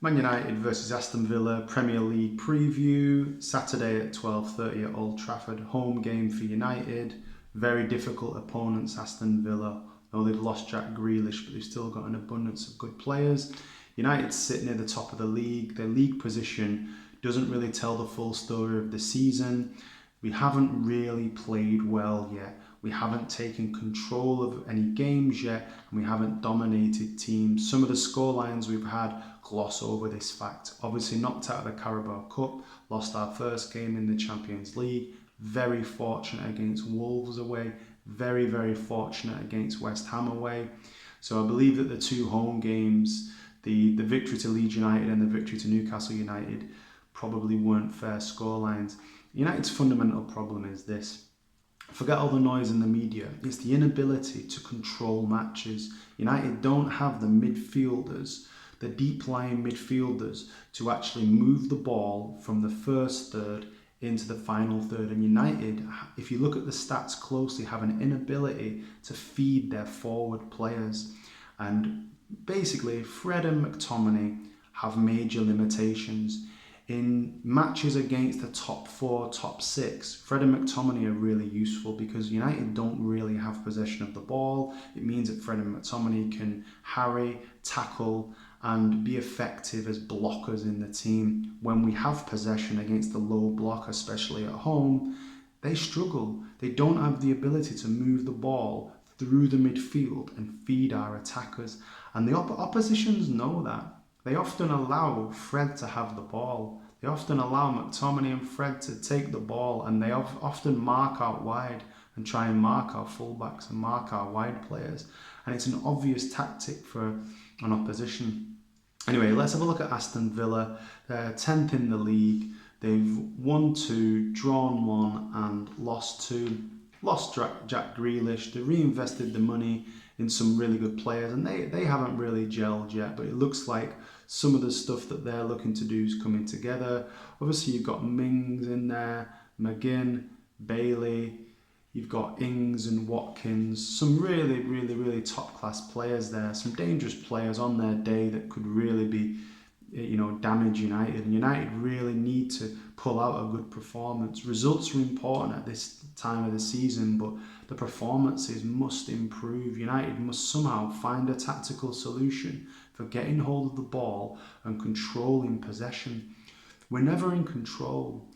Man United versus Aston Villa Premier League preview, Saturday at 12:30 at Old Trafford. Home game for United. Very difficult opponents, Aston Villa. Though they've lost Jack Grealish, but they've still got an abundance of good players. United sit near the top of the league. Their league position doesn't really tell the full story of the season. We haven't really played well yet. We haven't taken control of any games yet, and we haven't dominated teams. Some of the scorelines we've had gloss over this fact. Obviously knocked out of the Carabao Cup, lost our first game in the Champions League, very fortunate against Wolves away, very, very fortunate against West Ham away. So I believe that the two home games, the victory to Leeds United and the victory to Newcastle United, probably weren't fair scorelines. United's fundamental problem is this. Forget all the noise in the media. It's the inability to control matches. United don't have the midfielders, the deep-lying midfielders, to actually move the ball from the first third into the final third. And United, if you look at the stats closely, have an inability to feed their forward players. And basically, Fred and McTominay have major limitations. In matches against the top four, top six, Fred and McTominay are really useful because United don't really have possession of the ball. It means that Fred and McTominay can harry, tackle, and be effective as blockers in the team. When we have possession against the low block, especially at home, they struggle. They don't have the ability to move the ball through the midfield and feed our attackers. And the oppositions know that. They often allow Fred to have the ball. They often allow McTominay and Fred to take the ball, and they often mark out wide and try and mark our fullbacks and mark our wide players. And it's an obvious tactic for an opposition. Anyway, let's have a look at Aston Villa. They're 10th in the league. They've won 2, drawn 1 and lost 2. Lost Jack Grealish. They reinvested the money in some really good players, and they haven't really gelled yet, but it looks like some of the stuff that they're looking to do is coming together. Obviously, you've got Mings in there, McGinn, Bailey, you've got Ings and Watkins, some really, really, really top-class players there, some dangerous players on their day that could really be, damage United. And United really need to pull out a good performance. Results are important at this time of the season, but the performances must improve. United must somehow find a tactical solution for getting hold of the ball and controlling possession. We're never in control.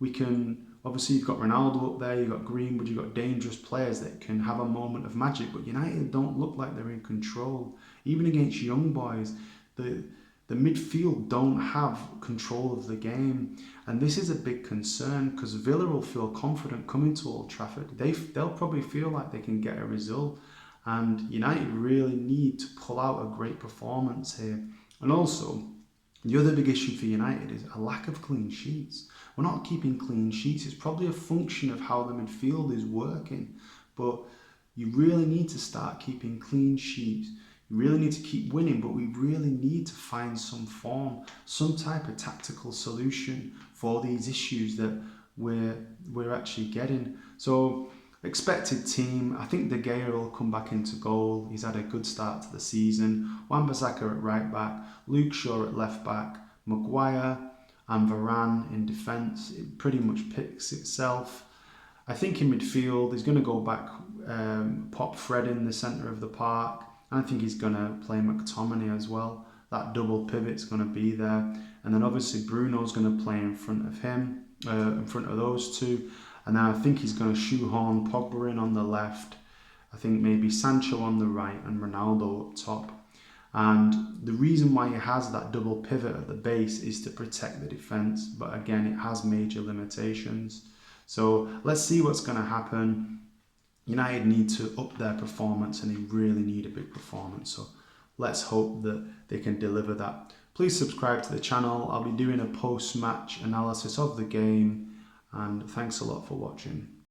Obviously you've got Ronaldo up there, you've got Greenwood, you've got dangerous players that can have a moment of magic, but United don't look like they're in control. Even against young boys, the midfield don't have control of the game, and this is a big concern because Villa will feel confident coming to Old Trafford. They'll probably feel like they can get a result, and United really need to pull out a great performance here. And also, the other big issue for United is a lack of clean sheets. We're not keeping clean sheets. It's probably a function of how the midfield is working, but you really need to start keeping clean sheets. We really need to keep winning, but we really need to find some form, some type of tactical solution for these issues that we're actually getting. So, expected team, I think De Gea will come back into goal. He's had a good start to the season. Wan-Bissaka at right back, Luke Shaw at left back, Maguire and Varane in defence. It pretty much picks itself. I think in midfield, he's going to go back, pop Fred in the centre of the park. I think he's going to play McTominay as well. That double pivot's going to be there. And then obviously Bruno's going to play in front of him, in front of those two. And then I think he's going to shoehorn Pogba in on the left. I think maybe Sancho on the right and Ronaldo up top. And the reason why he has that double pivot at the base is to protect the defence. But again, it has major limitations. So let's see what's going to happen. United need to up their performance, and they really need a big performance. So let's hope that they can deliver that. Please subscribe to the channel. I'll be doing a post-match analysis of the game, and thanks a lot for watching.